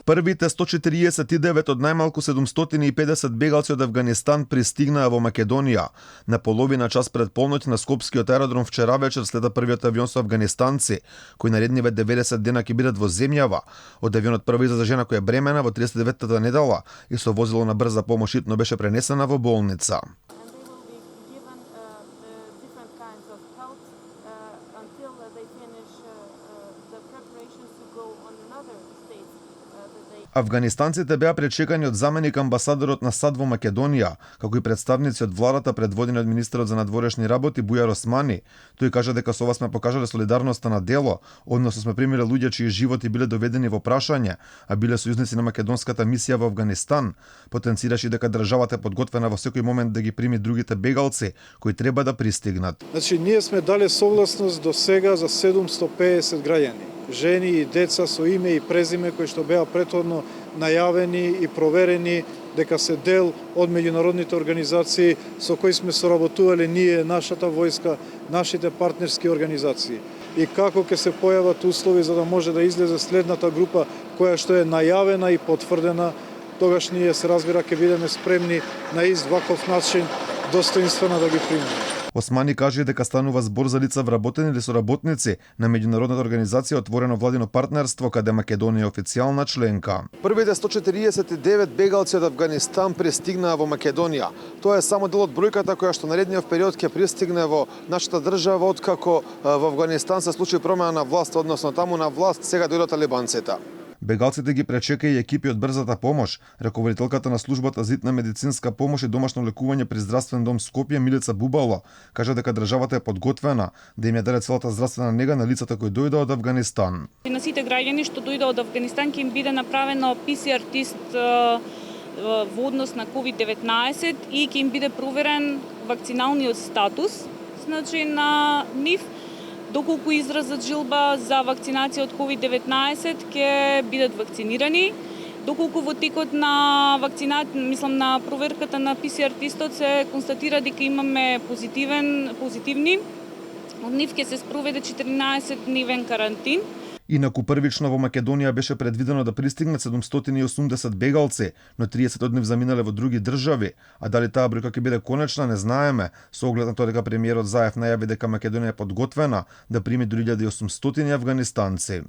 Првите 149 од најмалку 750 бегалци од Авганистан пристигнаа во Македонија. На половина час пред полноќ на Скопскиот аеродром вчера вечер слета првиот авион со афганистанци, кои наредниве 90 дена ќе бидат во земјава. Од авионот прва излезе жена која е бремена во 39-та недела и со возило на брза помош итно беше пренесена во болница. Афганистанците беа пречекани од заменик амбасадорот на САД во Македонија, како и представници од владата предводени од министерот за надворешни работи Бујар Османи. Тој кажа дека со ова сме покажале солидарноста на дело, односно сме примириле луѓе чии животи биле доведени во прашање, а биле сојузници на македонската мисија во Авганистан. Потенцираше дека државата е подготвена во секој момент да ги прими другите бегалци кои треба да пристигнат. Значи, ние сме дале согласност до сега за 750 граѓани. Жени и деца со име и презиме кои што беа претходно најавени и проверени дека се дел од меѓународните организации со кои сме соработувале ние, нашата војска, нашите партнерски организации. И како ќе се појават услови за да може да излезе следната група која што е најавена и потврдена, тогаш ние се разбира ќе бидеме спремни на ист ваков начин достоинствено да ги примиме. Османи кажа дека станува збор за лица вработени или соработници на меѓународната организација Отворено владино партнерство, каде Македонија е официјална членка. Првите 149 бегалци од Авганистан пристигнаа во Македонија. Тоа е само дел од бројката која што наредниот период ќе пристигне во нашата држава откако во Авганистан се случи промена на власт, односно таму на власт сега дојдоа талибанците. Бегалците ги пречека и екипи од брзата помош. Раководителката на службата за итна медицинска помош и домашно лекување при здравствен дом Скопје Милица Бубало кажа дека државата е подготвена да им ја даде целата здравствена нега на лицата кои дојдоа од Авганистан. На сите граѓани што дојдоа од Авганистан ќе им биде направено PCR тест во однос на COVID-19 и ќе им биде проверен вакциналниот статус, значи на нив. Доколку изразат жилба за вакцинација од COVID-19 ќе бидат вакцинирани. Доколку во текот на на проверката на PCR тестот се констатира дека имаме позитивни, од нив ќе се спроведе 14-дневен карантин. Инаку првично во Македонија беше предвидено да пристигнат 780 бегалци, но 30 од нив заминале во други држави, а дали таа бројка ќе биде конечна не знаеме, со оглед на тоа дека премиерот Заев најави дека Македонија е подготвена да прими до 1800 авганистанци.